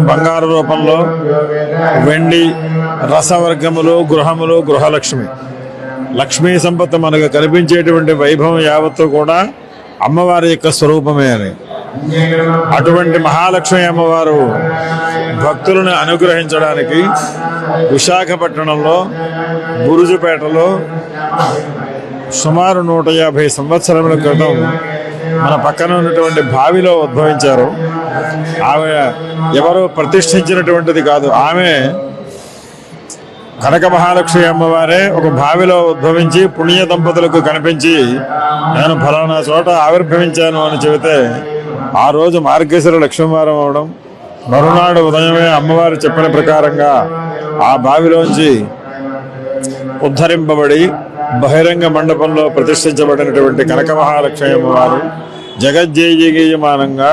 బంగారు రూపంలో, వెండి, రసవర్గములు, గృహములు, గృహలక్ష్మి, లక్ష్మీ సంపద మనకు కనిపించేటువంటి వైభవం యావత్తు కూడా అమ్మవారి యొక్క స్వరూపమే అని. అటువంటి మహాలక్ష్మి అమ్మవారు భక్తులను అనుగ్రహించడానికి విశాఖపట్నంలో బురుజుపేటలో సుమారు 150 సంవత్సరముల క్రితం మన పక్కన ఉన్నటువంటి బావిలో ఉద్భవించారు. ఆమె ఎవరో ప్రతిష్ఠించినటువంటిది కాదు. ఆమె కనక మహాలక్ష్మి అమ్మవారే ఒక బావిలో ఉద్భవించి పుణ్య దంపతులకు కనిపించి నేను ఫలానా చోట ఆవిర్భవించాను అని చెబితే ఆ రోజు మార్గశిర లక్ష్మీవారం అవడం, మరునాడు ఉదయమే అమ్మవారు చెప్పిన ప్రకారంగా ఆ బావిలోంచి ఉద్ధరింపబడి బహిరంగ మండపంలో ప్రతిష్ఠించబడినటువంటి కనక మహాలక్ష్మి అమ్మవారు జగజ్జయమానంగా